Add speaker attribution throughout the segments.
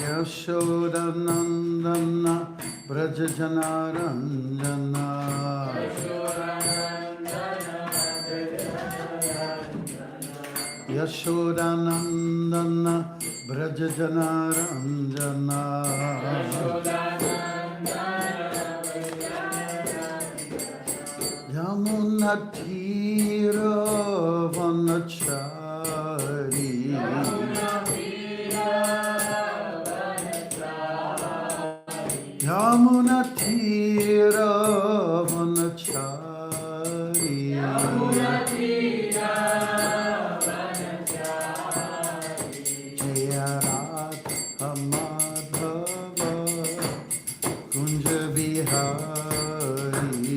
Speaker 1: Yashodanandana Brajajanaranjana Yashodanandana Brajajanaranjana Yamunatira Vanachari Yamunatira Vanachari Jaya Radha Madhava Kunja Bihari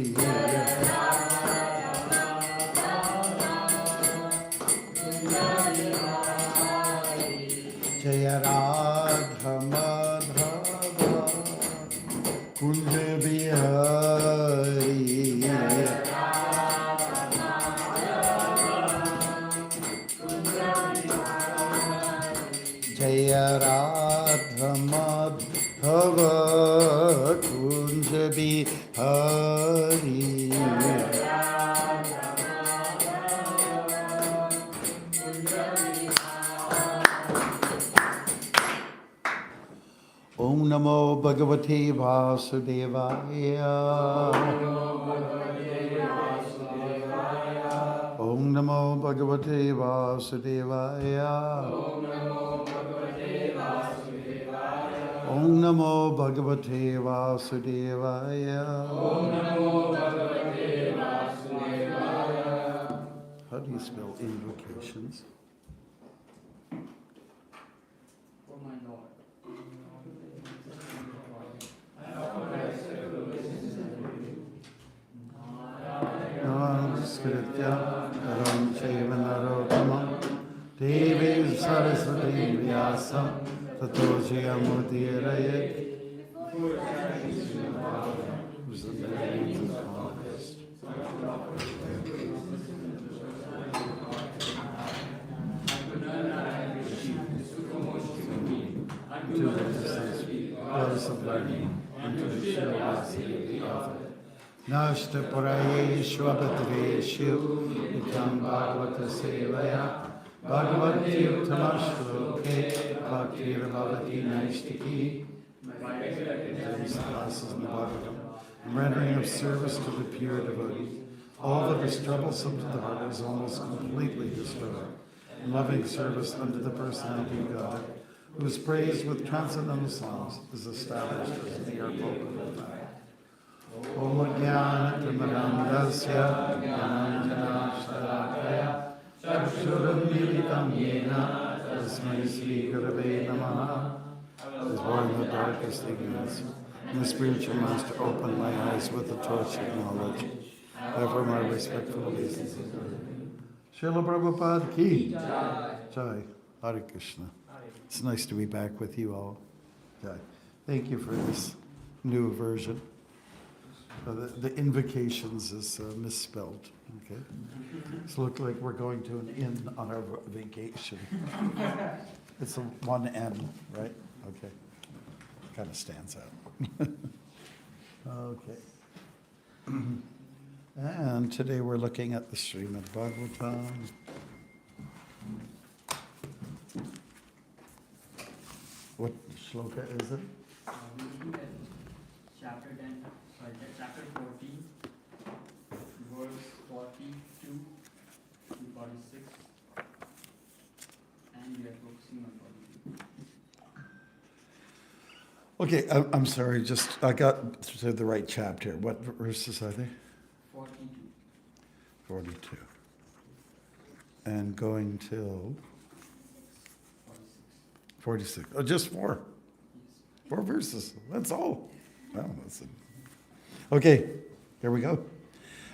Speaker 1: Jaya Radha Madhava Kunja Bihari Jaya Radha Madhava Kunja Bihari Om Namo Bhagavate Vasudevaya Om Namo Bhagavate Vasudevaya Om Namo Bhagavate Vasudevaya How do you spell invocations?
Speaker 2: For my Lord.
Speaker 1: Namaskritya Karam Chaiva Narottamam Devim Saraswati Vyasam Tato Jayamudhirayet. Who's the name of August? To the goddess of learning, and to the generosity of the author. Nashta Parayeshu Abhadreshu Nityam Bhagavata Sevaya Bhagavati Uttamashloke Bhaktir Bhavati Naishtiki. These classes in the Bhagavatam. Rendering of service to the pure devotee. All that is troublesome to the heart is almost completely destroyed. Loving service unto the personality of God, who is praised with transcendental songs, is established as the irrevocable fact. Om Jnana Timirandasya Jnananjana Shalakaya Chakshuram Militam Yena Tasmai Sri Gurave Namaha. I was born in the darkest ignorance, and the spiritual master opened my eyes with the torch of knowledge. Therefore my respectful obeisances. Srila Prabhupada Ki Jai. Hare Krishna. It's nice to be back with you all. Jai. Thank you for this new version. The invocations is misspelled. Okay, so look like we're going to an inn on our vacation. It's a one N, right? Okay, kind of stands out. Okay, and today we're looking at the Srimad Bhagavatam. What shloka is it?
Speaker 2: Chapter 10, sorry, chapter 14, verse 42 to 46, and we are focusing on 42.
Speaker 1: Okay, I'm sorry, just I got to the right chapter. What verses are they?
Speaker 2: 42.
Speaker 1: 42. And going till 46. Oh, just four.
Speaker 2: Yes.
Speaker 1: 4 verses. That's all. Well, that's it. Okay, here we go.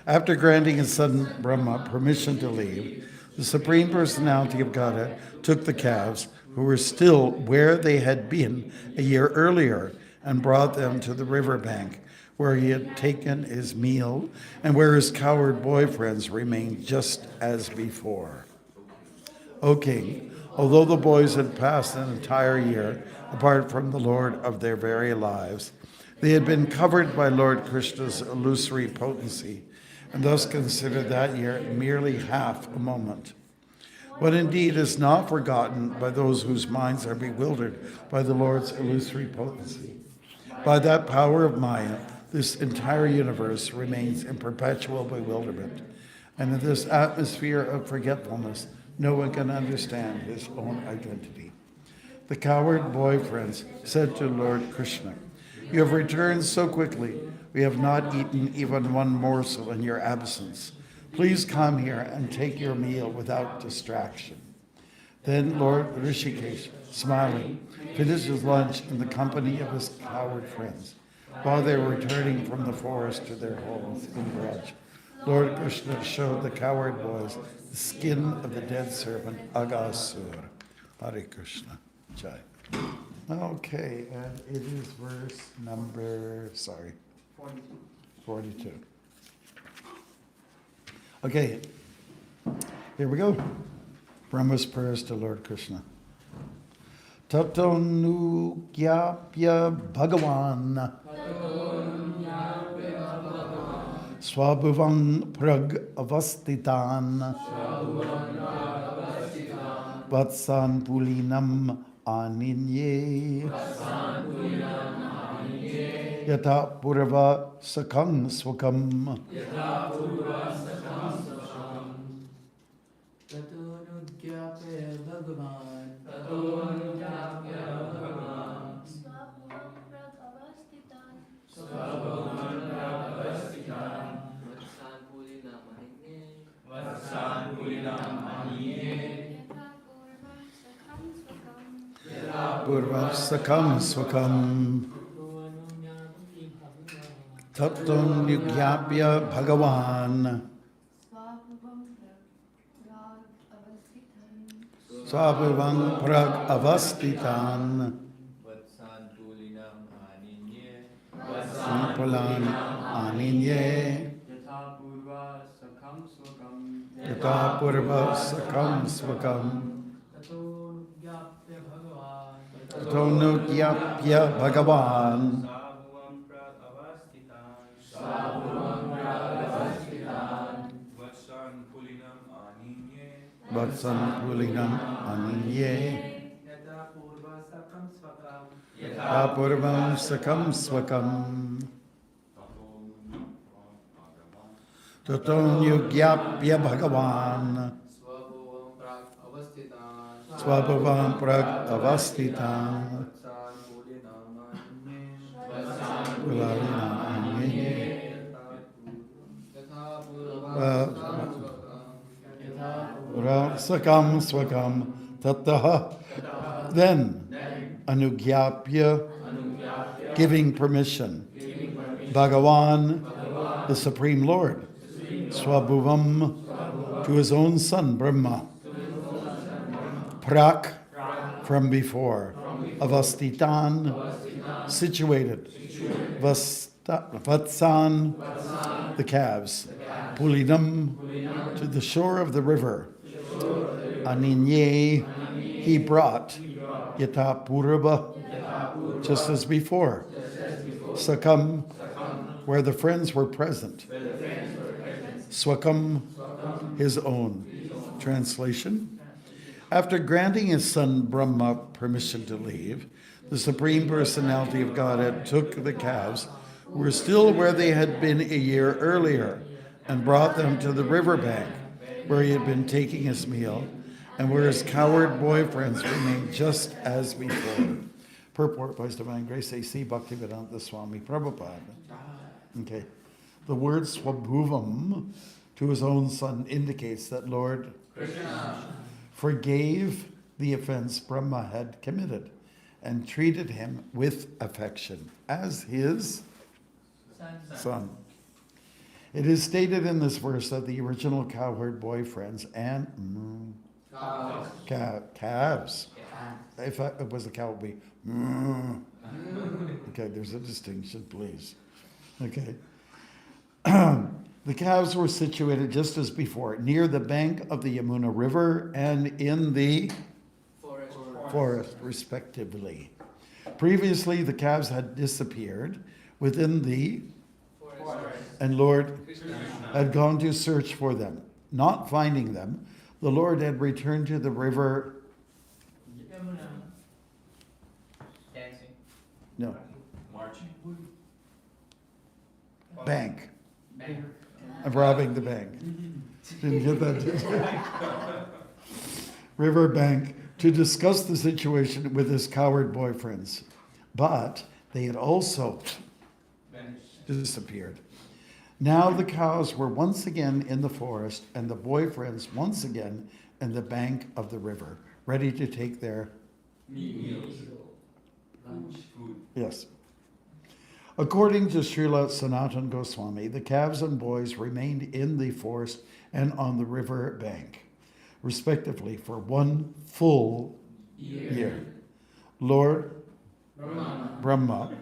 Speaker 1: After granting his son Brahma permission to leave, the Supreme Personality of Godhead took the calves, who were still where they had been a year earlier, and brought them to the riverbank, where he had taken his meal, and where his coward boyfriends remained just as before. O king, Although the boys had passed an entire year apart from the Lord of their very lives, they had been covered by Lord Krishna's illusory potency, and thus considered that year merely half a moment. What indeed is not forgotten by those whose minds are bewildered by the Lord's illusory potency. By that power of Maya, this entire universe remains in perpetual bewilderment, and in this atmosphere of forgetfulness, no one can understand his own identity. The coward boyfriends said to Lord Krishna, "You have returned so quickly. We have not eaten even one morsel in your absence. Please come here and take your meal without distraction." Then Lord Rishikesh, smiling, finished his lunch in the company of his coward friends. While they were returning from the forest to their homes in Braj, Lord Krishna showed the coward boys the skin of the dead serpent Agasur. Hare Krishna. Jai. Okay, and it is verse number, 42. Okay, here we go. Brahma's prayers to Lord Krishna. Tatonu gyapya bhagavan swabhuvan prag avastitan vatsan pulinam aninye yata purva sakam swakam
Speaker 2: Tatonugyapya Bhagavan Swabhavan Prabhavasitan Vatsan Pulinam Aniye
Speaker 1: purva sakam swakam tatonu bhagavan swabhuvan prag avastitan pulan aninye yata purva sakam swakam tatonu bhagavan vatsan pulinam aninye yata purvam sakam swakam tatonu bhagavan swabhavan prag avastitan pulinam aninye sakam swakam tataha. Then anugyapya, giving permission, Bhagavan, the Supreme Lord, swabhuvam, to his own son Brahma, prak, from before, avastitan, situated, vatsan, the calves, pulinam, to the shore of the river, aninye, he brought, yata purva, just as before, sakam, where the friends were present, swakam, his own. Translation: after granting his son Brahma permission to leave, the Supreme Personality of Godhead took the calves, who were still where they had been a year earlier, and brought them to the riverbank, where he had been taking his meal, and where his coward boyfriends remained just as before. Purport by His Divine Grace A.C. Bhaktivedanta Swami Prabhupada. Okay. The word swabhuvam, to his own son, indicates that Lord Krishna forgave the offense Brahma had committed and treated him with affection as his son. It is stated in this verse that the original cowherd boyfriends and calves. If it was a cow, it would be. Okay, there's a distinction, please. Okay. The calves were situated just as before, near the bank of the Yamuna River and in the forest, respectively. Previously, the calves had disappeared within the and Lord had gone to search for them. Not finding them, the Lord had returned to the river.
Speaker 2: Dancing.
Speaker 1: No,
Speaker 2: Marching.
Speaker 1: bank. I'm robbing the bank. Didn't get that, did you? River bank to discuss the situation with his coward boyfriends. But they had also disappeared. Now the cows were once again in the forest and the boyfriends once again in the bank of the river, ready to take their
Speaker 2: Meals. Lunch. Food.
Speaker 1: yes. According to Srila Sanatana Goswami, the calves and boys remained in the forest and on the river bank, respectively, for 1 full year. Lord Brahma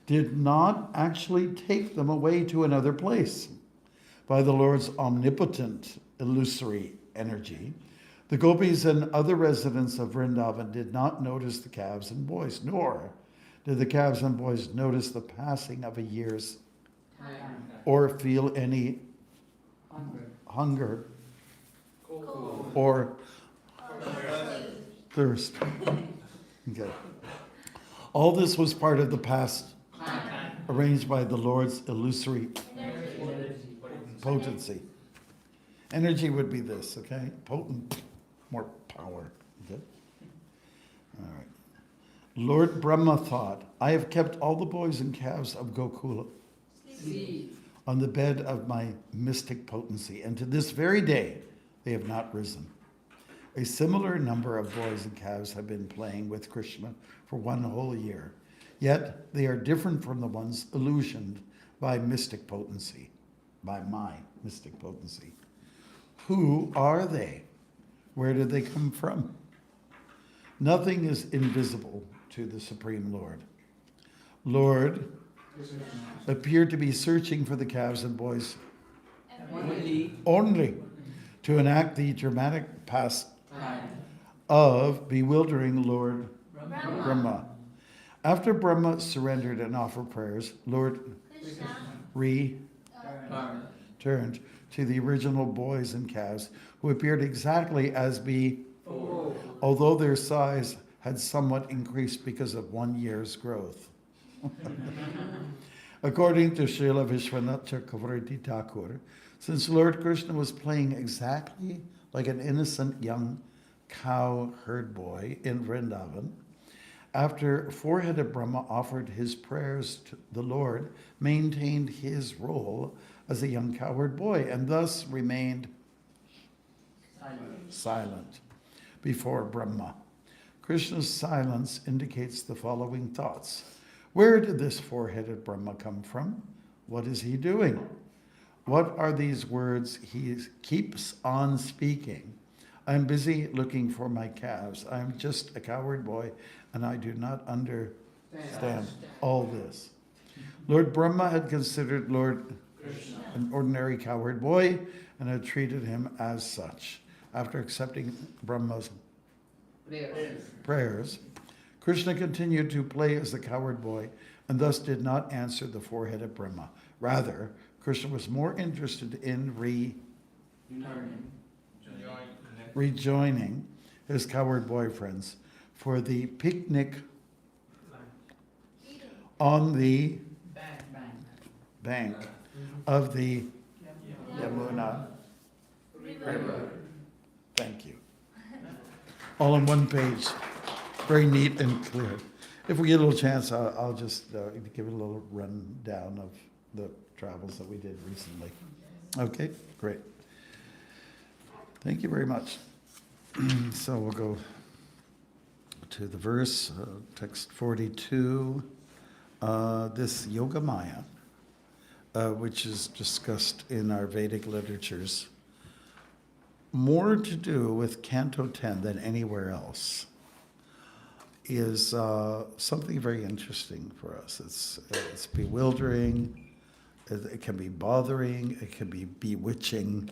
Speaker 1: did not actually take them away to another place. By the Lord's omnipotent illusory energy, the gopis and other residents of Vrindavan did not notice the calves and boys, nor did the calves and boys notice the passing of a year's or feel any hunger or thirst. Okay. All this was part of the past arranged by the Lord's illusory potency. Energy would be this, okay? Potent, more power. Okay? All right. Lord Brahma thought, I have kept all the boys and calves of Gokula on the bed of my mystic potency, and to this very day they have not risen. A similar number of boys and calves have been playing with Krishna for 1 whole year, yet they are different from the ones illusioned by mystic potency, by my mystic potency. Who are they? Where did they come from? Nothing is invisible to the Supreme Lord. Lord appeared to be searching for the calves and boys only to enact the dramatic past of bewildering Lord Brahma. After Brahma surrendered and offered prayers, Lord returned to the original boys and calves, who appeared exactly as before, although their size had somewhat increased because of 1 year's growth. According to Srila Vishwanath Chakravarti Thakur, since Lord Krishna was playing exactly like an innocent young cow herd boy in Vrindavan, after four-headed Brahma offered his prayers to the Lord, maintained his role as a young cowherd boy, and thus remained silent before Brahma. Krishna's silence indicates the following thoughts. Where did this four-headed Brahma come from? What is he doing? What are these words he keeps on speaking? I'm busy looking for my calves. I'm just a cowherd boy, and I do not understand all this. Lord Brahma had considered Lord Krishna an ordinary cowherd boy and had treated him as such. After accepting Brahma's prayers, Krishna continued to play as the cowherd boy and thus did not answer the four-headed Brahma. Rather, Krishna was more interested in rejoining his cowherd boyfriends for the picnic on the bank of the Yamuna River. Thank you. All on one page. Very neat and clear. If we get a little chance, I'll just give it a little rundown of the travels that we did recently. Okay, great. Thank you very much. So we'll go to the verse, text 42. This Yoga Maya, which is discussed in our Vedic literatures, more to do with Canto 10 than anywhere else, is something very interesting for us. It's bewildering, it can be bothering, it can be bewitching.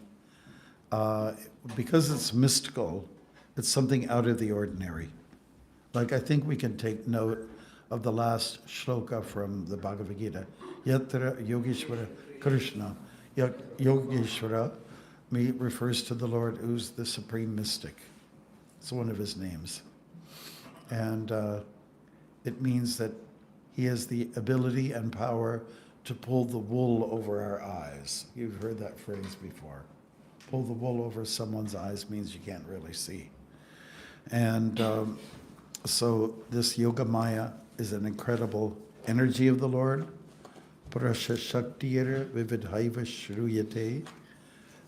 Speaker 1: Because it's mystical, it's something out of the ordinary. Like, I think we can take note of the last shloka from the Bhagavad Gita. Yatra Yogeshwara Krishna. Yogeshwara refers to the Lord who's the supreme mystic. It's one of his names. And it means that he has the ability and power to pull the wool over our eyes. You've heard that phrase before. Pull the wool over someone's eyes means you can't really see. And so this Yoga Maya is an incredible energy of the Lord. Parasha Shaktira Vividhaiva Shruyate.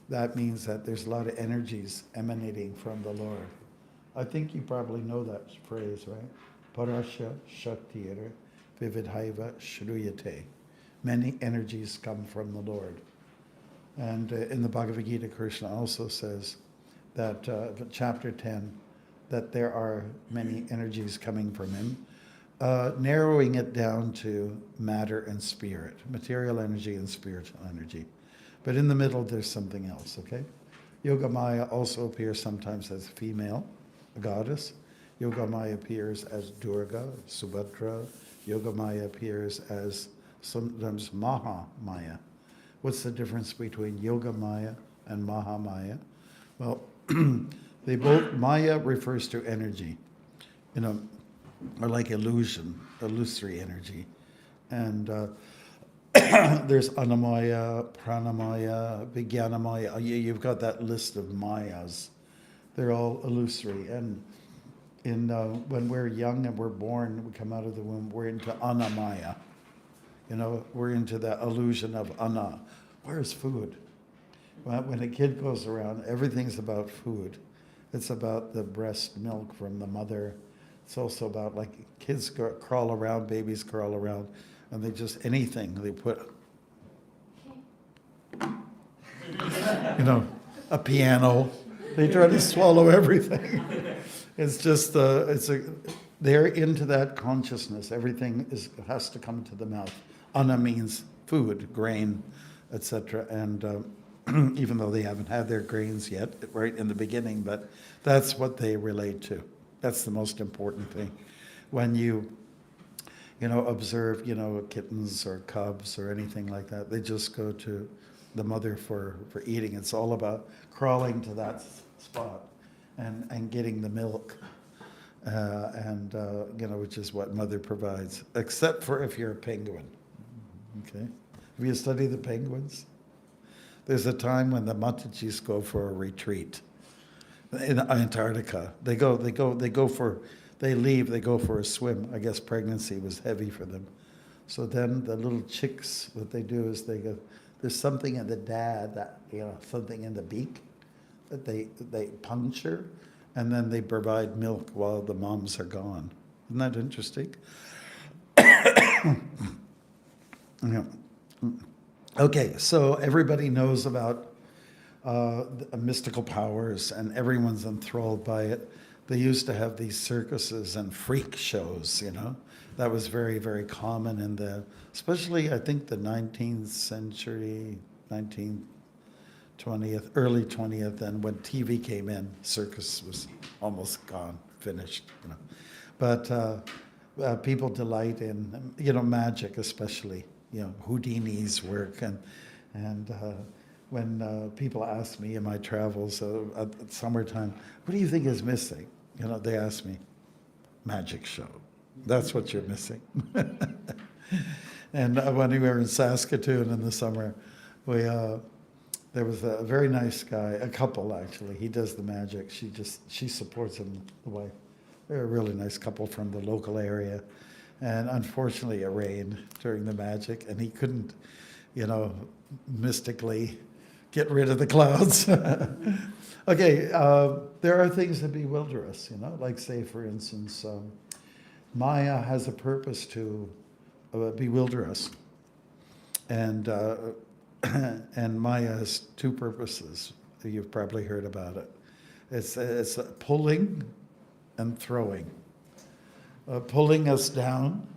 Speaker 1: That means that there's a lot of energies emanating from the Lord. I think you probably know that phrase, right? Parasha Shaktira Vividhaiva Shruyate. Many energies come from the Lord. And in the Bhagavad Gita, Krishna also says that, chapter 10, that there are many energies coming from him, narrowing it down to matter and spirit, material energy and spiritual energy. But in the middle, there's something else, okay? Yoga Maya also appears sometimes as female, a goddess. Yoga Maya appears as Durga, Subhadra. Yoga Maya appears as sometimes Maha Maya. What's the difference between Yoga Maya and Maha Maya? Well, they both, Maya refers to energy, or like illusion, illusory energy. And there's Annamaya, Pranamaya, Vijnanamaya. You've got that list of Mayas. They're all illusory. And when we're young and we're born, we come out of the womb, we're into Annamaya. We're into that illusion of Anna. Where's food? When a kid goes around, everything's about food. It's about the breast milk from the mother. It's also about, like, kids crawl around, babies crawl around, and they just, anything they put, a piano. They try to swallow everything. It's just, they're into that consciousness. Everything has to come to the mouth. Anna means food, grain, etc. And even though they haven't had their grains yet, right in the beginning, but that's what they relate to. That's the most important thing. When you observe, kittens or cubs or anything like that, they just go to the mother for eating. It's all about crawling to that spot and getting the milk. Which is what mother provides, except for if you're a penguin. Okay, have you studied the penguins? There's a time when the Matachis go for a retreat in Antarctica. They go for a swim. I guess pregnancy was heavy for them. So then the little chicks, what they do is they go, there's something in the dad, something in the beak that they puncture, and then they provide milk while the moms are gone. Isn't that interesting? Yeah. Okay, so everybody knows about mystical powers, and everyone's enthralled by it. They used to have these circuses and freak shows, That was very, very common especially, I think, the 19th century, 20th, early 20th, and when TV came in, circus was almost gone, finished, But people delight in, magic especially, Houdini's work. And when people ask me in my travels at summertime, what do you think is missing? They ask me, magic show. That's what you're missing. And when we were in Saskatoon in the summer, there was a very nice guy, a couple actually. He does the magic. She supports him, the wife. They're a really nice couple from the local area. And unfortunately it rained during the magic, and he couldn't, mystically get rid of the clouds. Okay, there are things that bewilder us, like, say, for instance, Maya has a purpose to bewilder us. And Maya has two purposes. You've probably heard about it. It's pulling and throwing. Pulling us down,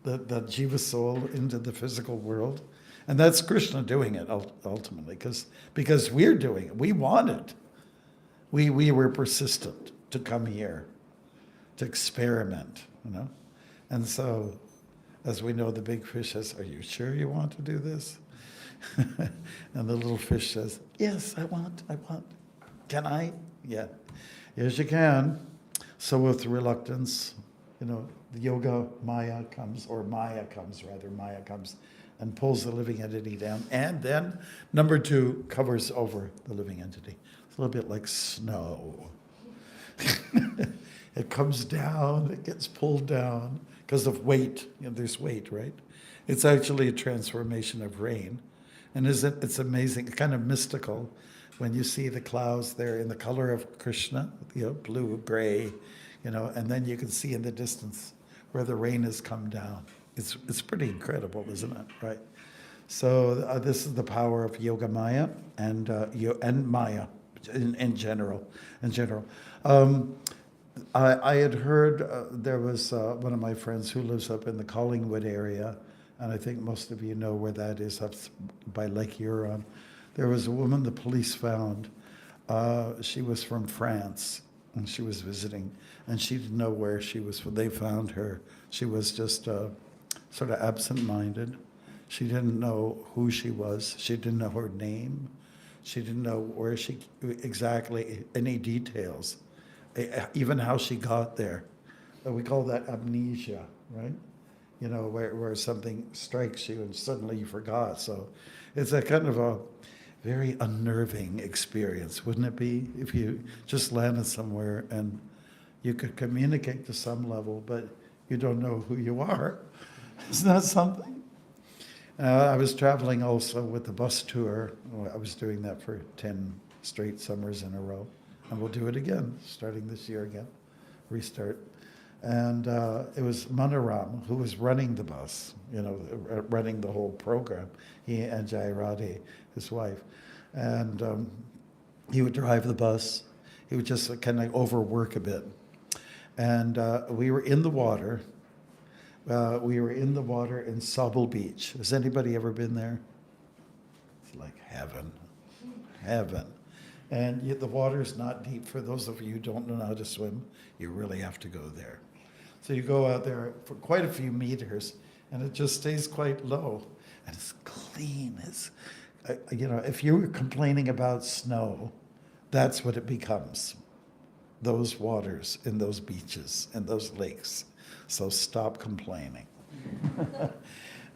Speaker 1: the Jiva soul, into the physical world. And that's Krishna doing it ultimately, because we're doing it. We want it. We were persistent to come here, to experiment, you know. And so, as we know, the big fish says, "Are you sure you want to do this?" And the little fish says, "Yes, I want. Can I?" "Yeah, yes, you can." So with reluctance, you know, the yoga Maya comes and pulls the living entity down. And then number 2 covers over the living entity. It's a little bit like snow. It comes down, it gets pulled down because of weight. You know, there's weight, right? It's actually a transformation of rain. And it's amazing, kind of mystical when you see the clouds there in the color of Krishna, you know, blue, gray, you know, and then you can see in the distance where the rain has come down. It's pretty incredible, isn't it? Right? So this is the power of Yoga Maya and Maya in general. I had heard there was one of my friends who lives up in the Collingwood area, and I think most of you know where that is, up by Lake Huron. There was a woman the police found. She was from France, and she was visiting, and she didn't know where she was. When they found her, she was just sort of absent-minded. She didn't know who she was. She didn't know her name. She didn't know where she exactly, any details, even how she got there. We call that amnesia, right? You know, where something strikes you and suddenly you forgot. So it's a kind of a very unnerving experience, wouldn't it be, if you just landed somewhere and you could communicate to some level, but you don't know who you are? Isn't that something? I was traveling also with the bus tour. I was doing that for 10 straight summers in a row. And we'll do it again, starting this year again, restart. And it was Manoram who was running the bus, you know, running the whole program. He and Jayarati, his wife. And he would drive the bus. He would just kind of overwork a bit. And we were in the water. We were in the water in Sobel Beach. Has anybody ever been there? It's like heaven. Heaven. And yet the water is not deep. For those of you who don't know how to swim, you really have to go there. So you go out there for quite a few meters, and it just stays quite low. And it's clean. It's, you know, if you were complaining about snow, that's what it becomes. Those waters in those beaches and those lakes. So stop complaining.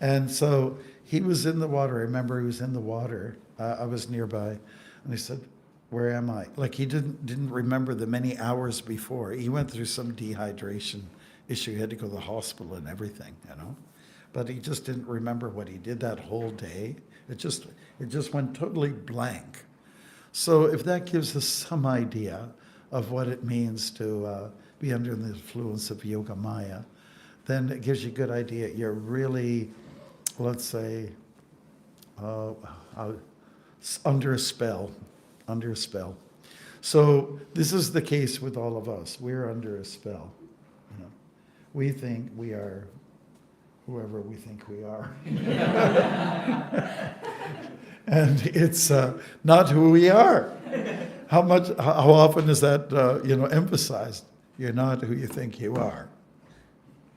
Speaker 1: And so he was in the water. I remember he was in the water. I was nearby, and he said, "Where am I?" Like he didn't remember the many hours before. He went through some dehydration issue. He had to go to the hospital and everything, you know. But he just didn't remember what he did that whole day. It just went totally blank. So if that gives us some idea of what it means to be under the influence of Yoga Maya, then it gives you a good idea. You're really, let's say, under a spell. So this is the case with all of us. We're under a spell. You know, we think we are whoever we think we are. And it's not who we are. How often is that emphasized? You're not who you think you are.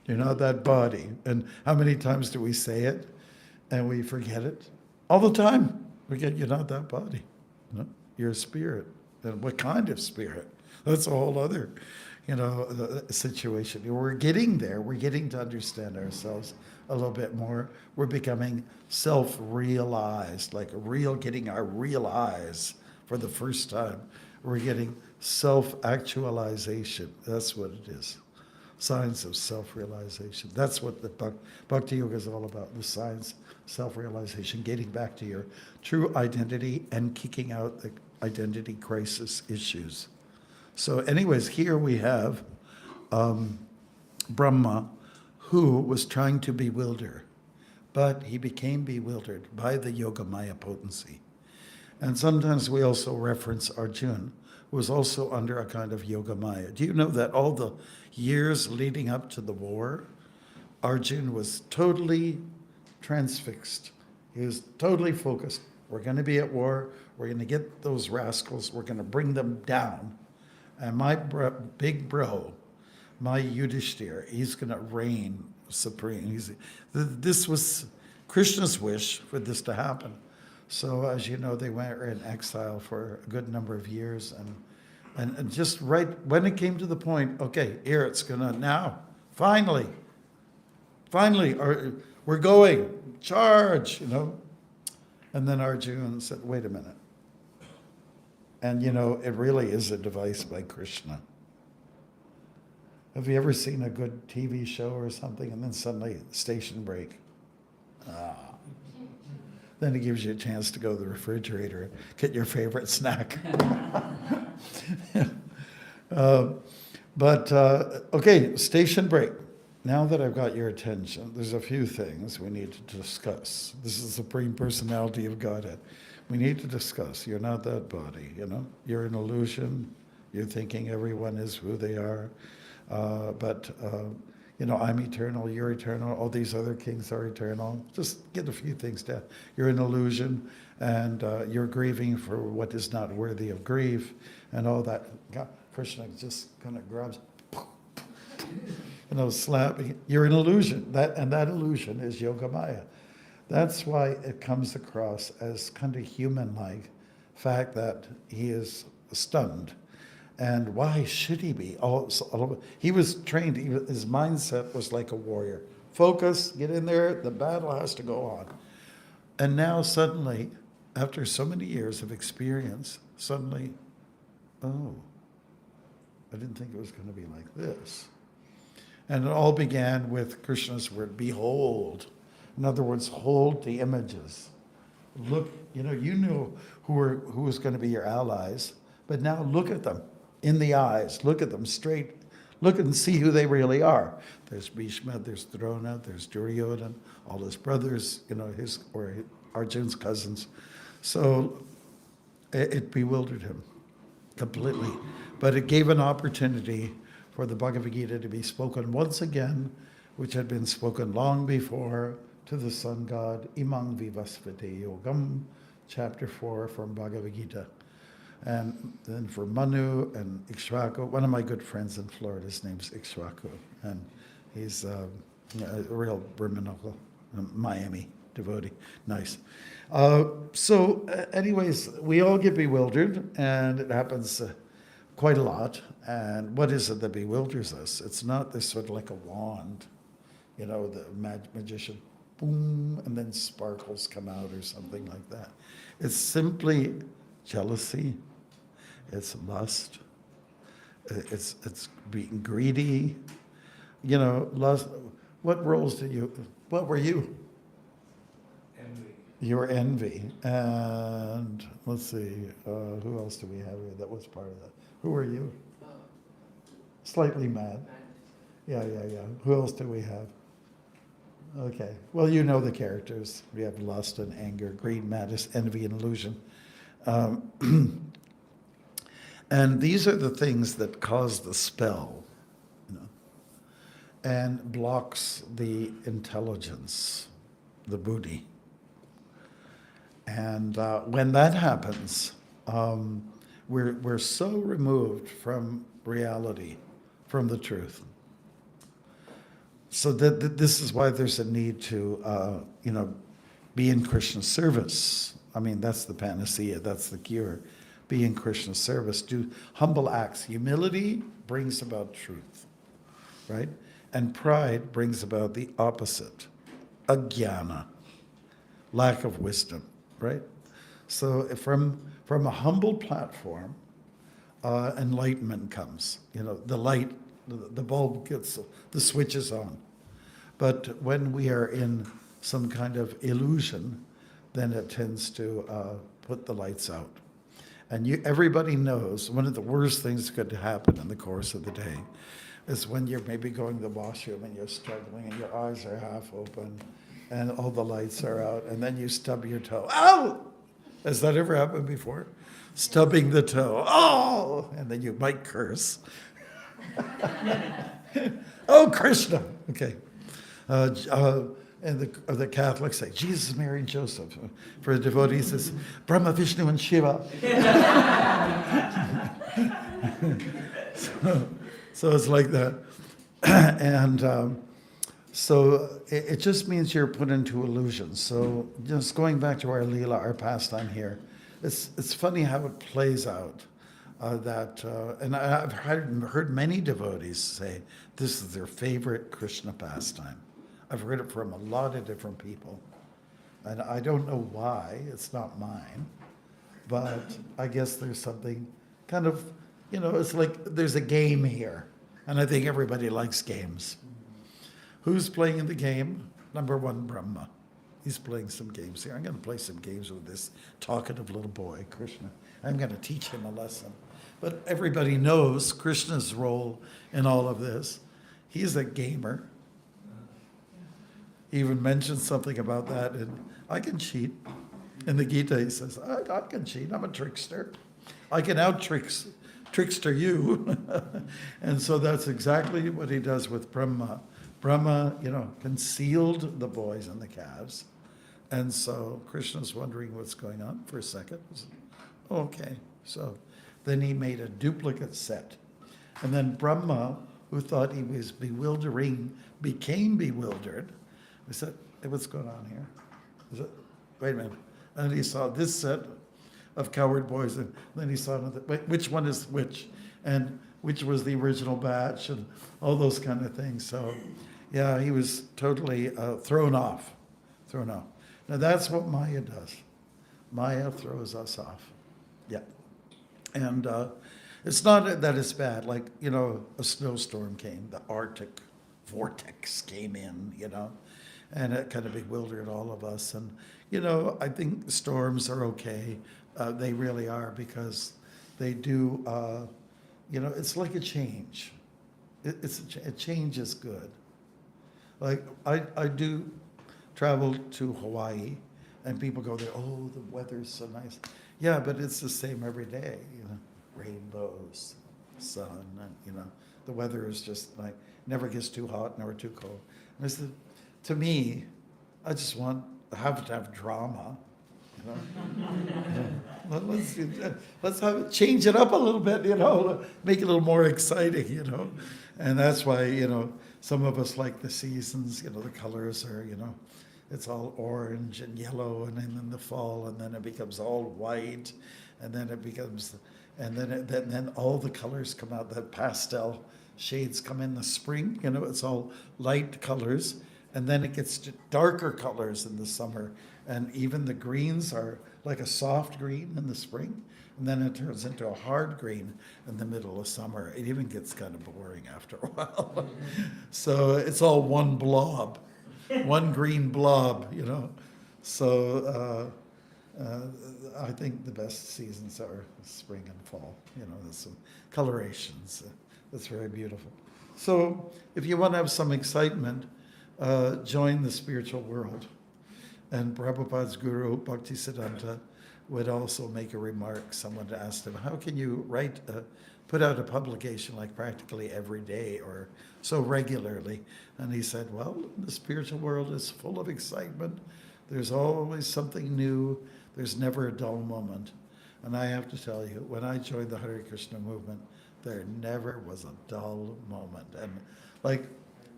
Speaker 1: You're not that body. And how many times do we say it and we forget it? All the time. Forget you're not that body. No? You're a spirit. And what kind of spirit? That's a whole other, situation. We're getting there. We're getting to understand ourselves a little bit more. We're becoming self-realized, getting our real eyes for the first time. We're getting self-actualization. That's what it is. Science of self-realization. That's what the Bhakti Yoga is all about, the science of self-realization, getting back to your true identity and kicking out the identity crisis issues. So anyways, here we have Brahma, who was trying to bewilder, but he became bewildered by the Yoga Maya potency. And sometimes we also reference Arjuna, who was also under a kind of Yoga Maya. Do you know that all the years leading up to the war, Arjuna was totally transfixed. He was totally focused. We're going to be at war. We're going to get those rascals. We're going to bring them down. And my big bro my Yudhishthira, he's going to reign supreme. This was Krishna's wish for this to happen. So as you know, they were in exile for a good number of years, and just right when it came to the point, okay, here it's gonna now, finally, we're going, charge, And then Arjuna said, wait a minute. And it really is a device by Krishna. Have you ever seen a good TV show or something, and then suddenly station break? Then it gives you a chance to go to the refrigerator and get your favorite snack. Okay, station break. Now that I've got your attention, there's a few things we need to discuss. This is the Supreme Personality of Godhead. We need to discuss. You're not that body, You're an illusion. You're thinking everyone is who they are. I'm eternal, you're eternal, all these other kings are eternal. Just get a few things down. You're an illusion, and you're grieving for what is not worthy of grief, and all that. God, Krishna just kind of grabs, slapping. You're an illusion, that illusion is Yogamaya. That's why it comes across as kind of human-like, fact that he is stunned. And why should he be? He was trained, his mindset was like a warrior. Focus, get in there, the battle has to go on. And now suddenly, after so many years of experience, suddenly, I didn't think it was going to be like this. And it all began with Krishna's word, behold. In other words, hold the images. Look, you knew who was going to be your allies, but now look at them. In the eyes, look at them straight, look and see who they really are. There's Bhishma, there's Drona, there's Duryodhana, all his brothers, Arjuna's cousins. So it bewildered him completely. But it gave an opportunity for the Bhagavad Gita to be spoken once again, which had been spoken long before to the sun god, Imang Vivasvate Yogam, chapter 4 from Bhagavad Gita. And then for Manu and Ikshvaku, one of my good friends in Florida, his name's Ikshvaku, and he's a real Brahminical, Miami devotee. Nice. Anyways, we all get bewildered, and it happens quite a lot. And what is it that bewilders us? It's not this sort of like a wand, the magician, boom, and then sparkles come out or something like that. It's simply jealousy. It's lust. It's being greedy. Lust. What roles what were you?
Speaker 2: Envy.
Speaker 1: You were envy. And let's see, who else do we have here that was part of that? Who were you? Slightly mad. Yeah. Who else do we have? Okay. Well, you know the characters. We have lust and anger, greed, madness, envy, and illusion. And these are the things that cause the spell, and blocks the intelligence, the buddhi. And when that happens, we're so removed from reality, from the truth. So that this is why there's a need to, be in Krishna's service. I mean, that's the panacea, that's the cure. Be in Krishna's service, do humble acts. Humility brings about truth, right? And pride brings about the opposite, ajnana, lack of wisdom, right? So from a humble platform, enlightenment comes. The light, the bulb gets, the switch is on. But when we are in some kind of illusion, then it tends to put the lights out. And everybody knows one of the worst things that could happen in the course of the day is when you're maybe going to the washroom and you're struggling and your eyes are half open and all the lights are out, and then you stub your toe. Ow! Has that ever happened before? Stubbing the toe. Oh! And then you might curse. Oh, Krishna! Okay. And the Catholics say, Jesus, Mary, and Joseph. For the devotees, it's Brahma, Vishnu, and Shiva. So it's like that. And so it just means you're put into illusion. So just going back to our Leela, our pastime here, it's funny how it plays out. And I've heard many devotees say this is their favorite Krishna pastime. I've heard it from a lot of different people. And I don't know why, it's not mine, but I guess there's something kind of, it's like there's a game here. And I think everybody likes games. Who's playing the game? Number one, Brahma. He's playing some games here. I'm going to play some games with this talkative little boy, Krishna. I'm going to teach him a lesson. But everybody knows Krishna's role in all of this. He's a gamer. He even mentions something about that, and I can cheat. In the Gita, he says, I can cheat. I'm a trickster. I can trickster you. And so that's exactly what he does with Brahma. Brahma, concealed the boys and the calves. And so Krishna's wondering what's going on for a second. Okay, so then he made a duplicate set. And then Brahma, who thought he was bewildering, became bewildered. He said, hey, what's going on here? Wait a minute. And he saw this set of coward boys, and then he saw another, wait, which one is which? And which was the original batch, and all those kind of things. So, yeah, he was totally thrown off. Now, that's what Maya does. Maya throws us off. Yeah. And it's not that it's bad. Like, a snowstorm came, the Arctic vortex came in, and it kind of bewildered all of us. And, I think storms are okay. They really are, because they do, it's like a change. A change is good. Like, I do travel to Hawaii, and people go there, oh, the weather's so nice. Yeah, but it's the same every day, rainbows, sun, and, the weather is just like, never gets too hot, never too cold. And I said, to me, I just have to have drama. Let's change it up a little bit, make it a little more exciting, And that's why, some of us like the seasons, the colors are, it's all orange and yellow, and then in the fall, and then it becomes all white, and then it becomes, and then all the colors come out, the pastel shades come in the spring, it's all light colors, and then it gets to darker colors in the summer, and even the greens are like a soft green in the spring, and then it turns into a hard green in the middle of summer. It even gets kind of boring after a while. So it's all one blob, one green blob, So I think the best seasons are spring and fall. There's some colorations. That's very beautiful. So if you want to have some excitement, join the spiritual world. And Prabhupada's guru, Bhaktisiddhanta, would also make a remark. Someone asked him, how can you put out a publication like practically every day or so regularly? And he said, well, the spiritual world is full of excitement. There's always something new. There's never a dull moment. And I have to tell you, when I joined the Hare Krishna movement, there never was a dull moment. And like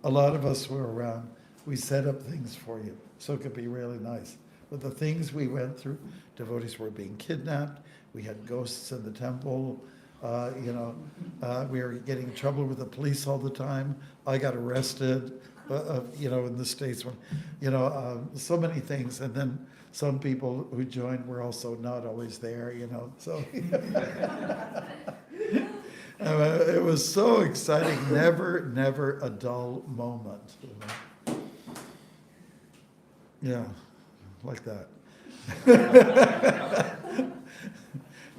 Speaker 1: a lot of us were around, we set up things for you, so it could be really nice. But the things we went through, devotees were being kidnapped, we had ghosts in the temple, we were getting in trouble with the police all the time. I got arrested, in the States, so many things. And then some people who joined were also not always there, so. It was so exciting, never a dull moment. Yeah, like that.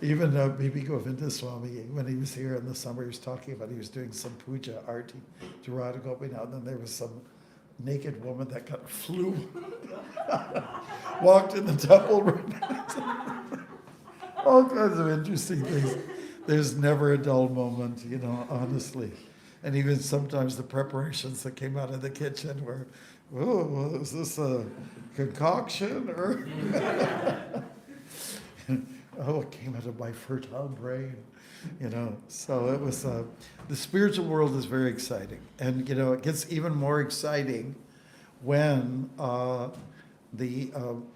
Speaker 1: Even Bibi Govinda Swami, when he was here in the summer, he was talking about he was doing some puja arti to Radha Gopinath, and then there was some naked woman that flew, walked in the temple room. All kinds of interesting things. There's never a dull moment, honestly. And even sometimes the preparations that came out of the kitchen were, oh, is this a concoction? Or oh, it came out of my fertile brain. So it was, the spiritual world is very exciting. And, it gets even more exciting when the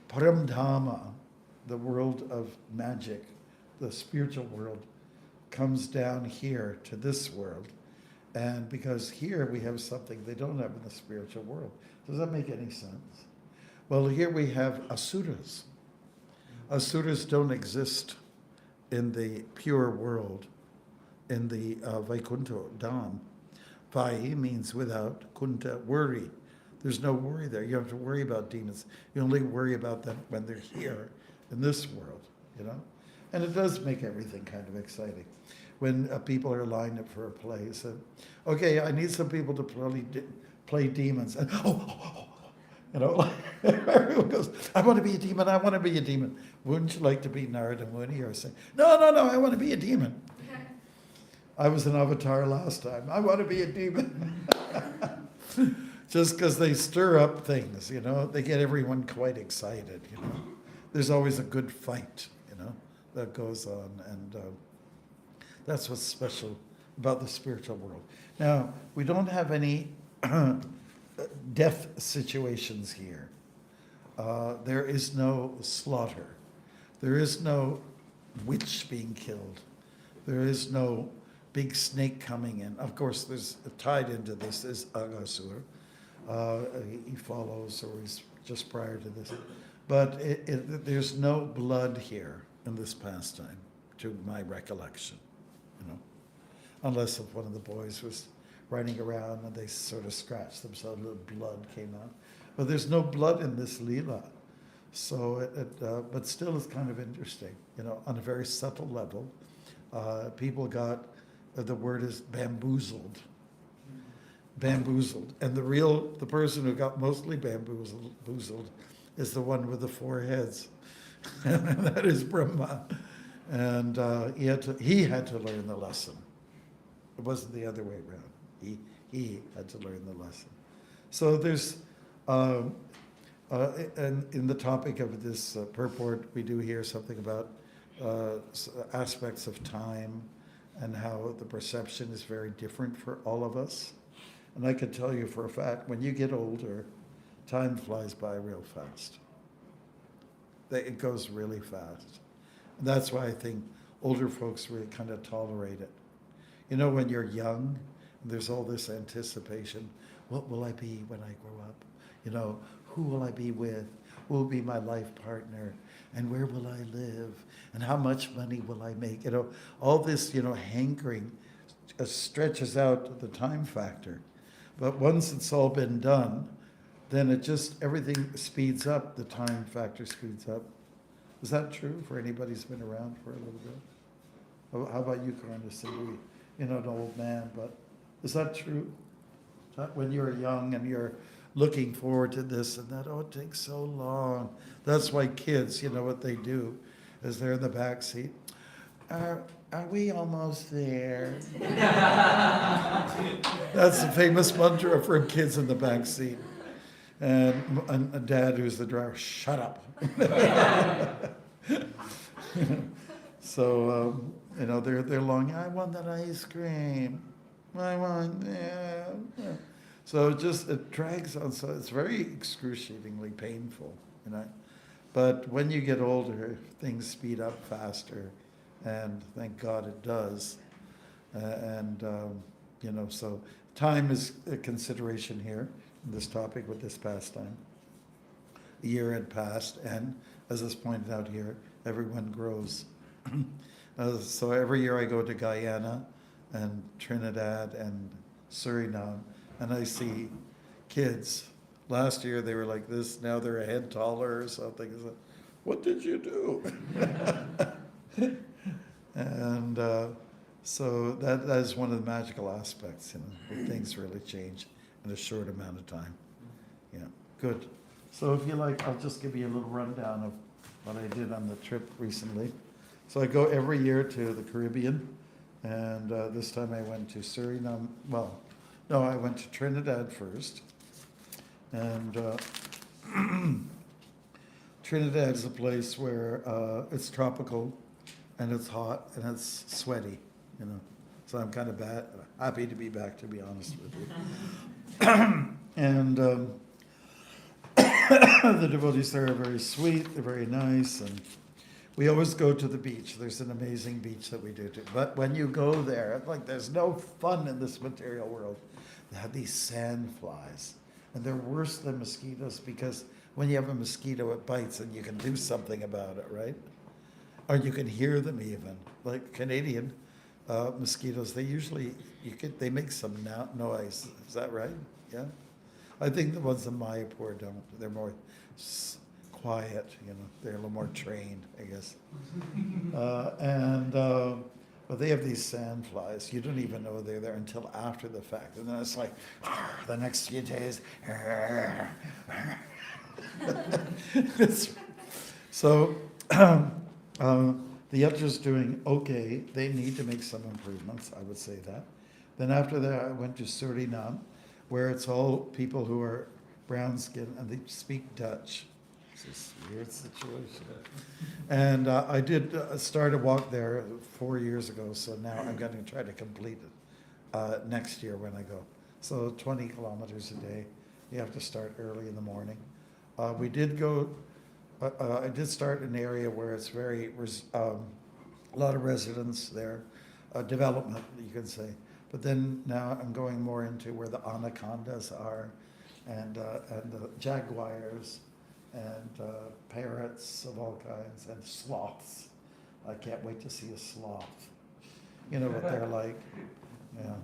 Speaker 1: Paramdhamma, the world of magic, the spiritual world, comes down here to this world. And because here we have something they don't have in the spiritual world. Does that make any sense? Well, here we have asuras. Asuras don't exist in the pure world, in the Vaikuntha Dham. Vai means without, kunta, worry. There's no worry there. You don't have to worry about demons. You only worry about them when they're here in this world, And it does make everything kind of exciting. When people are lined up for a play, so, okay, I need some people to play demons. And, everyone goes, I want to be a demon, I want to be a demon. Wouldn't you like to be Narada Muni or say, no, I want to be a demon. I was an avatar last time. I want to be a demon. Just because they stir up things, they get everyone quite excited, There's always a good fight, that goes on. And that's what's special about the spiritual world. Now, we don't have any death situations here. There is no slaughter. There is no witch being killed. There is no big snake coming in. Of course, there's tied into this is Aghasur. He follows, or he's just prior to this. But there's no blood here in this pastime, to my recollection, unless if one of the boys was running around and they sort of scratched themselves, the blood came out. But there's no blood in this Leela. So but still it's kind of interesting, on a very subtle level. People got, the word is bamboozled. Bamboozled. And the person who got mostly bamboozled is the one with the four heads. And that is Brahma. And he had to learn the lesson. It wasn't the other way around. He had to learn the lesson. So there's, and in the topic of this purport, we do hear something about aspects of time and how the perception is very different for all of us. And I can tell you for a fact, when you get older, time flies by real fast. It goes really fast. And that's why I think older folks really kind of tolerate it. When you're young, there's all this anticipation. What will I be when I grow up? Who will I be with? Who will be my life partner? And where will I live? And how much money will I make? All this, hankering stretches out the time factor. But once it's all been done, then everything speeds up, the time factor speeds up. Is that true for anybody who's been around for a little bit? How about you, Karna? An old man, but is that true? That when you're young and you're looking forward to this and that, it takes so long. That's why kids, what they do is they're in the back seat. Are we almost there? That's the famous mantra for kids in the back seat. And a dad who's the driver, shut up. So, they're longing, I want that ice cream. I want that. So it drags on. So it's very excruciatingly painful, But when you get older, things speed up faster. And thank God it does. So time is a consideration here in this topic with this pastime. A year had passed, and as is pointed out here, everyone grows. So every year I go to Guyana and Trinidad and Suriname, and I see kids. Last year they were like this, now they're a head taller or something. It's like, what did you do? And so that is one of the magical aspects, things really change in a short amount of time. Yeah, good. So if you like, I'll just give you a little rundown of what I did on the trip recently. So I go every year to the Caribbean, and this time I went to Suriname. Well, no, I went to Trinidad first, and Trinidad is a place where it's tropical, and it's hot, and it's sweaty. you know. So I'm kind of happy to be back, to be honest with you. And the devotees there are very sweet, they're very nice, and we always go to the beach. There's an amazing beach that we do too. But when you go there, like there's no fun in this material world. They have these sand flies, and they're worse than mosquitoes because when you have a mosquito, it bites and you can do something about it, right? Or you can hear them even. Like Canadian mosquitoes, they they make some noise. Is that right? Yeah. I think the ones in Mayapur don't. They're more quiet, you know. They're a little more trained, I guess. But they have these sand flies. You don't even know they're there until after the fact. And then it's like, the next few days, so the Yatra's doing okay. They need to make some improvements, I would say that. Then after that, I went to Suriname, where it's all people who are brown skinned and they speak Dutch. It's this weird situation. And I did start a walk there 4 years ago, so now I'm going to try to complete it next year when I go. So 20 kilometers a day. You have to start early in the morning. We did go, I did start an area where it's very, a lot of residents there, development, you could say. But then now I'm going more into where the anacondas are and the jaguars and parrots of all kinds and sloths. I can't wait to see a sloth. You know what they're like. Yeah.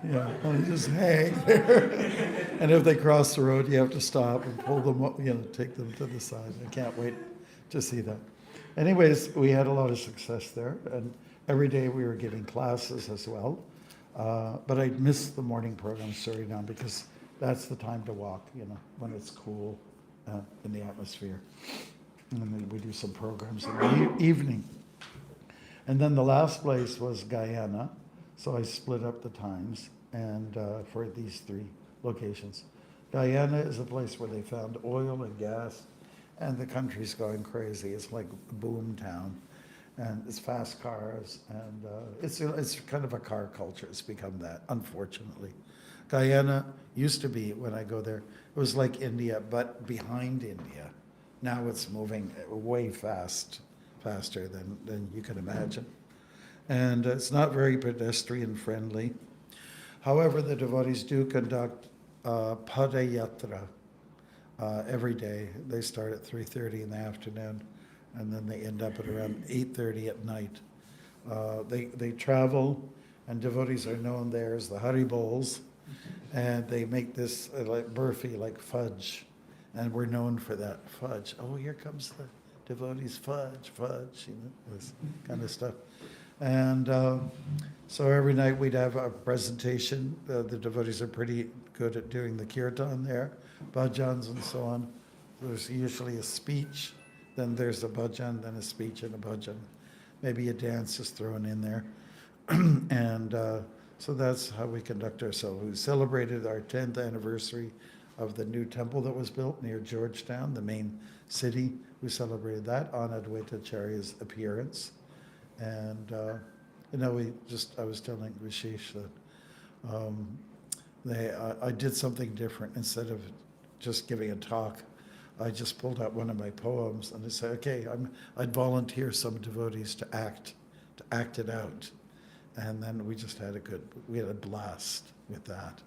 Speaker 1: Yeah, they just hang there. And if they cross the road, you have to stop and pull them up, you know, take them to the side. I can't wait to see that. Anyways, we had a lot of success there, and every day we were giving classes as well. But I missed the morning program, Suriname, because that's the time to walk, you know, when it's cool in the atmosphere. And then we do some programs in the evening. And then the last place was Guyana, so I split up the times and for these 3 locations. Guyana is a place where they found oil and gas, and the country's going crazy. It's like a boom town, and it's fast cars, and it's kind of a car culture. It's become that, unfortunately. Guyana used to be, when I go there, it was like India, but behind India. Now it's moving way faster than you can imagine. And it's not very pedestrian friendly. However, the devotees do conduct Padayatra every day. They start at 3:30 in the afternoon, and then they end up at around 8:30 at night. They travel, and devotees are known there as the Haribols, and they make this like burfi, like fudge, and we're known for that fudge. Oh, here comes the devotees, fudge, you know, this kind of stuff. And so every night we'd have a presentation. The devotees are pretty good at doing the kirtan there, bhajans and so on. There's usually a speech, then there's a bhajan, then a speech and a bhajan. Maybe a dance is thrown in there. And so that's how we conduct ourselves. We celebrated our 10th anniversary of the new temple that was built near Georgetown, the main city. We celebrated that on Advaita Acharya's appearance. And, you know, I was telling Vishesh that I did something different. Instead of just giving a talk, I just pulled out one of my poems and I said, okay, I'd volunteer some devotees to act it out. And then we just had we had a blast with that.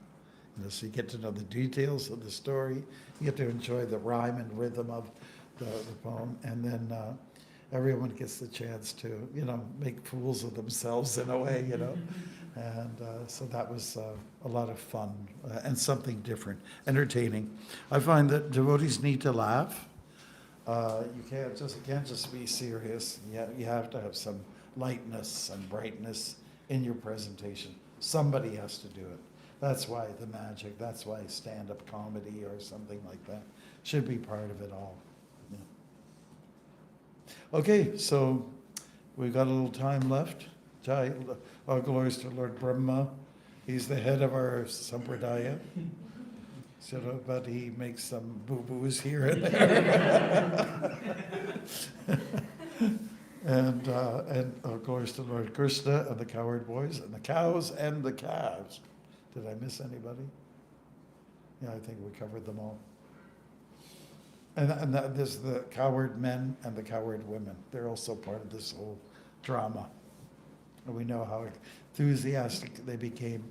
Speaker 1: You know, so you get to know the details of the story, you get to enjoy the rhyme and rhythm of the poem, and then everyone gets the chance to, you know, make fools of themselves in a way, you know. And so that was a lot of fun and something different, entertaining. I find that devotees need to laugh. You can't just be serious. You have to have some lightness and brightness in your presentation. Somebody has to do it. That's why the magic, that's why stand-up comedy or something like that should be part of it all. Yeah. Okay, so we've got a little time left. Jai, all glories to Lord Brahma. He's the head of our sampradaya. So, but he makes some boo-boos here and there. And of course the Lord Krishna and the cowherd boys and the cows and the calves. Did I miss anybody? Yeah, I think we covered them all. And there's the cowherd men and the cowherd women. They're also part of this whole drama. And we know how enthusiastic they became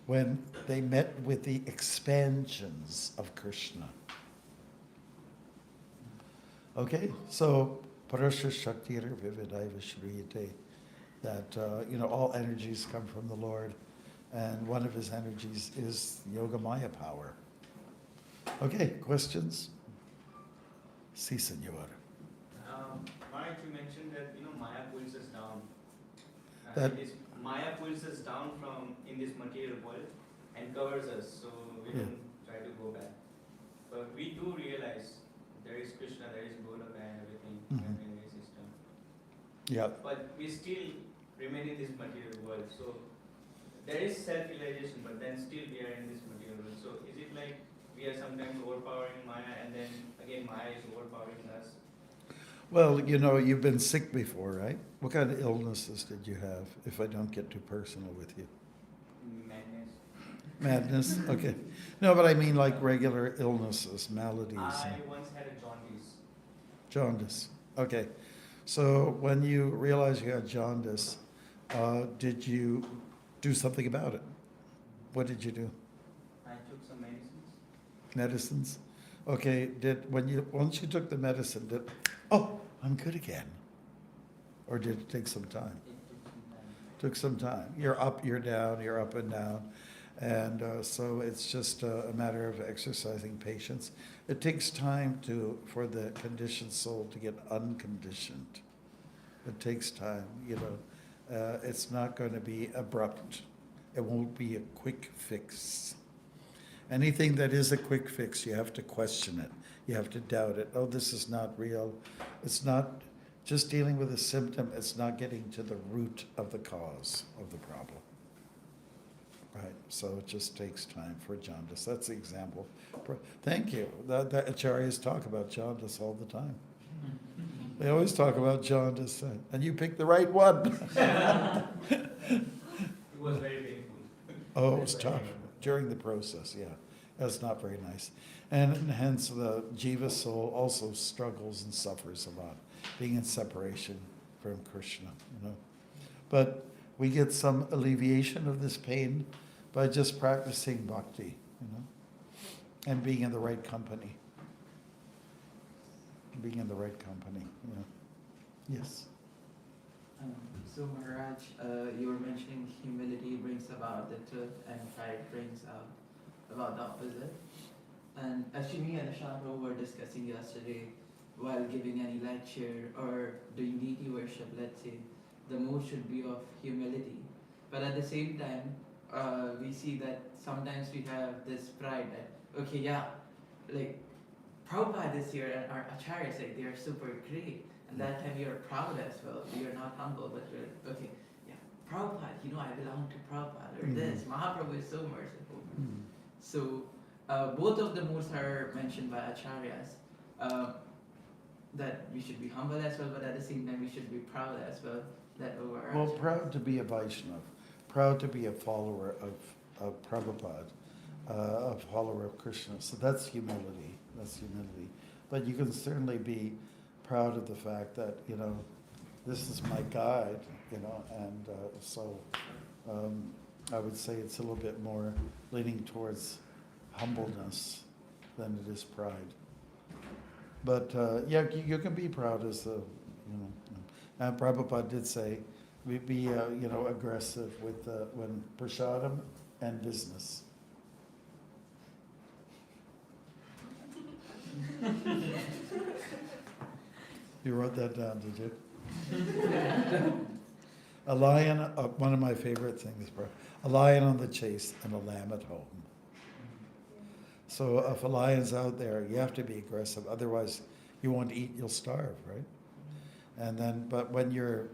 Speaker 1: when they met with the expansions of Krishna. Okay, so Parasya Shaktir Vividaiva Shriyate, that all energies come from the Lord, and one of his energies is Yogamaya power. Okay, questions? Si, senor.
Speaker 3: Maharaj, you mentioned that Maya pulls us down.
Speaker 1: That-
Speaker 3: Maya pulls us down from in this material world and covers us, so we don't try to go back. But we do realize there is Krishna, there is Golaka and everything in the system.
Speaker 1: Yeah.
Speaker 3: But we still remain in this material world. So there is self-realization, but then still we are in this material world. So is it like we are sometimes overpowering Maya, and then again Maya is overpowering us?
Speaker 1: Well, you've been sick before, right? What kind of illnesses did you have, if I don't get too personal with you?
Speaker 3: Madness.
Speaker 1: Madness? Okay. No, but I mean like regular illnesses, maladies.
Speaker 3: I once had a jaundice.
Speaker 1: Jaundice. Okay. So when you realized you had jaundice, did you do something about it? What did you do?
Speaker 3: I took some medicines.
Speaker 1: Medicines? Okay. Once you took the medicine, I'm good again? Or did it take some time?
Speaker 3: It took some time.
Speaker 1: Took some time. You're up, you're down, you're up and down. And so it's just a matter of exercising patience. It takes time for the conditioned soul to get unconditioned. It takes time, it's not going to be abrupt. It won't be a quick fix. Anything that is a quick fix, you have to question it. You have to doubt it. Oh, this is not real. It's not just dealing with a symptom. It's not getting to the root of the cause of the problem. Right, so it just takes time for jaundice. That's the example. Thank you. The acharyas talk about jaundice all the time. They always talk about jaundice, and you picked the right one.
Speaker 3: It was very painful.
Speaker 1: Oh, it was tough during the process, yeah. That's not very nice. And hence the jiva soul also struggles and suffers a lot, being in separation from Krishna, But we get some alleviation of this pain by just practicing bhakti, and being in the right company. Being in the right company, Yes.
Speaker 4: So Maharaj, you were mentioning humility brings about the truth and pride brings about the opposite. And actually me and Shambhu were discussing yesterday while giving any lecture or doing deity worship, let's say, the mood should be of humility. But at the same time, we see that sometimes we have this pride that, okay, yeah, like Prabhupada is here and our acharyas, like, they are super great. And that time you're proud as well. You're not humble, but you're, okay, yeah, Prabhupada, I belong to Prabhupada, or this, Mahaprabhu is so merciful. So both of the moods are mentioned by acharyas, that we should be humble as well, but at the same time we should be proud as well. Well,
Speaker 1: proud to be a Vaishnava, proud to be a follower of Prabhupada, a follower of Krishna. So that's humility. But you can certainly be proud of the fact that, this is my guide, and so I would say it's a little bit more leaning towards humbleness than it is pride. But you can be proud as the, and Prabhupada did say, be aggressive with when prasadam and business. You wrote that down, did you? A lion, one of my favorite things, a lion on the chase and a lamb at home. So if a lion's out there, you have to be aggressive. Otherwise, you won't eat, you'll starve, right? And then, but when you're,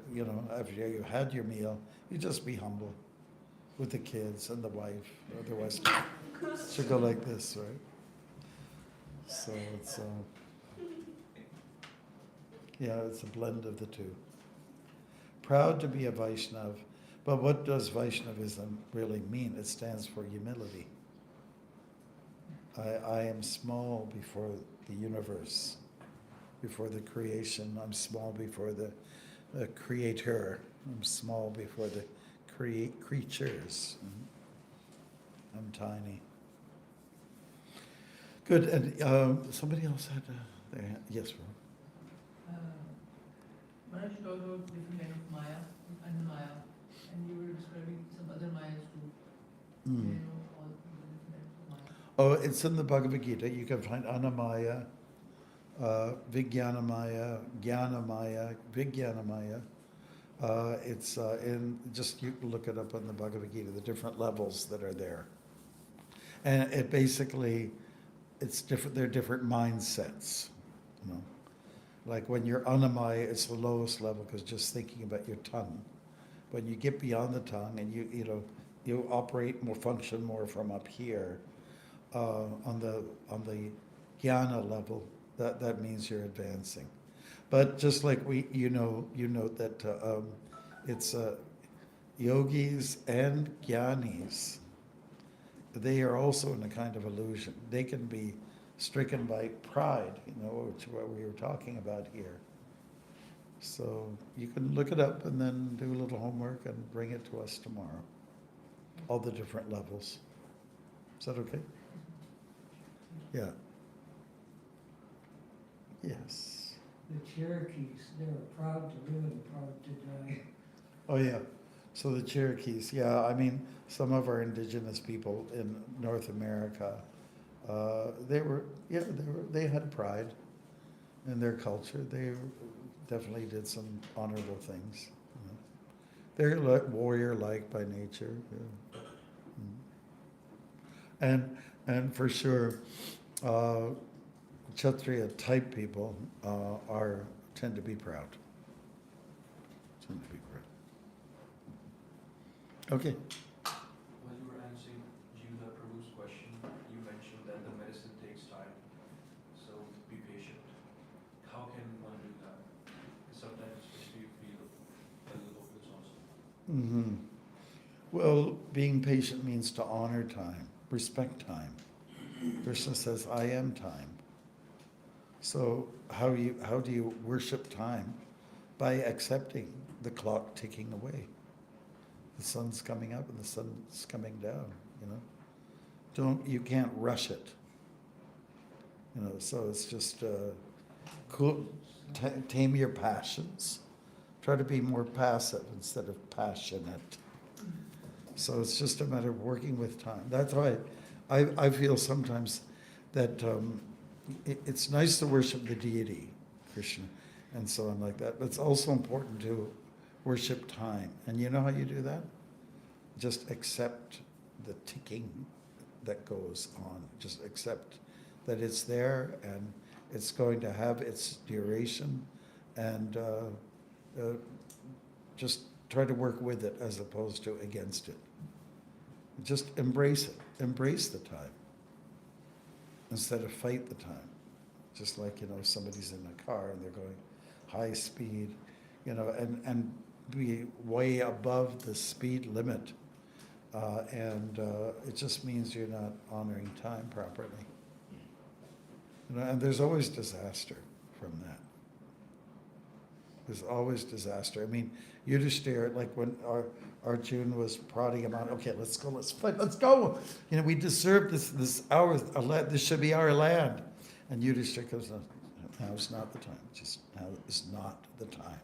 Speaker 1: after you had your meal, you just be humble. with the kids and the wife. Otherwise, she'll go like this, right? So it's yeah, it's a blend of the two. Proud to be a Vaishnav, but what does Vaishnavism really mean? It stands for humility. I am small before the universe, before the creation. I'm small before the creator. I'm small before the creatures. I'm tiny. Good. And somebody else had their hand. Yes, Ron.
Speaker 5: Maharaj, you talked about different kind of Maya and Maya, and you were describing some other Mayas too.
Speaker 1: Mm.
Speaker 5: You know, all the different types of Maya.
Speaker 1: Oh, it's in the Bhagavad Gita. You can find Anamaya, Vijnanamaya, Jnanamaya, Vijnanamaya. It's in, just you can look it up on the Bhagavad Gita, the different levels that are there. And it basically, it's different, they're different mindsets, you know. Like when you're Anamaya, it's the lowest level because just thinking about your tongue. When you get beyond the tongue and you operate more, function more from up here, on the jnana level, that means you're advancing. But just like you note that it's yogis and jnanis, they are also in a kind of illusion. They can be stricken by pride, which is what we were talking about here. So you can look it up and then do a little homework and bring it to us tomorrow. All the different levels. Is that okay? Yeah. Yes.
Speaker 6: The Cherokees, they were proud to live and proud to die.
Speaker 1: Oh, yeah. So the Cherokees, yeah, I mean, some of our indigenous people in North America, they had pride in their culture. They definitely did some honorable things. They're like warrior-like by nature. Yeah. And for sure, Kshatriya type people tend to be proud. Okay.
Speaker 7: While you were answering Jiva Prabhu's question, you mentioned that the medicine takes time, so be patient. How can one do that? Sometimes especially you feel a little hopeless also.
Speaker 1: Mm-hmm. Well, being patient means to honor time, respect time. Krishna says, I am time. So how do you worship time? By accepting the clock ticking away. The sun's coming up and the sun's coming down, you can't rush it. So it's just cool. Tame your passions. Try to be more passive instead of passionate. So it's just a matter of working with time. That's why I feel sometimes that it's nice to worship the deity, Krishna, and so on like that. But it's also important to worship time. And you know how you do that? Just accept the ticking that goes on. Just accept that it's there and it's going to have its duration, and just try to work with it as opposed to against it. Just embrace it. Embrace the time instead of fight the time. Just like, somebody's in a car and they're going high speed, and be way above the speed limit. And it just means you're not honoring time properly. And there's always disaster from that. There's always disaster. I mean, Yudhishthira, like when Arjuna was prodding him on, okay, let's go, let's fight, let's go. We deserve this hour, this should be our land. And Yudhishthira goes, now is not the time. Just now is not the time.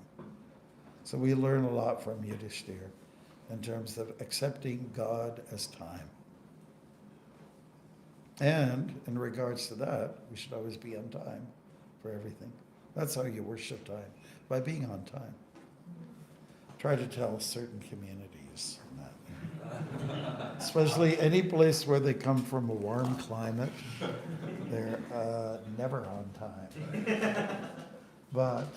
Speaker 1: So we learn a lot from Yudhishthira in terms of accepting God as time. And in regards to that, we should always be on time for everything. That's how you worship time, by being on time. Try to tell certain communities that. Especially any place where they come from a warm climate, they're never on time. But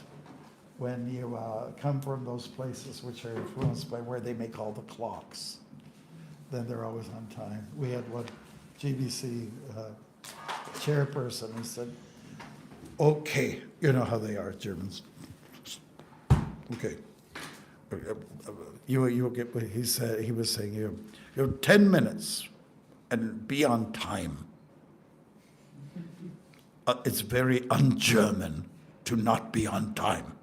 Speaker 1: when you come from those places which are influenced by where they make all the clocks, then they're always on time. We had one GBC chairperson who said, okay, you know how they are, Germans. Okay. You will get what he said. He was saying, you have 10 minutes and be on time. It's very un-German to not be on time.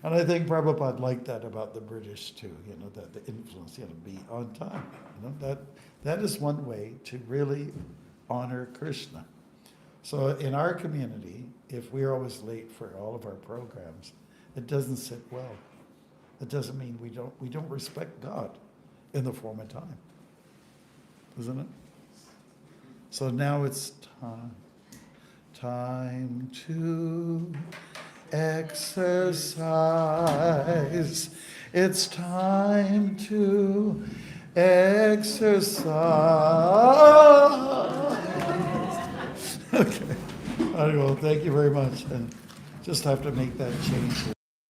Speaker 1: And I think Prabhupada liked that about the British too, that the influence, to be on time. That is one way to really honor Krishna. So in our community, if we're always late for all of our programs, it doesn't sit well. It doesn't mean we don't respect God in the form of time, isn't it? So now it's time to exercise. It's time to exercise. Okay. Well, thank you very much. And just have to make that change.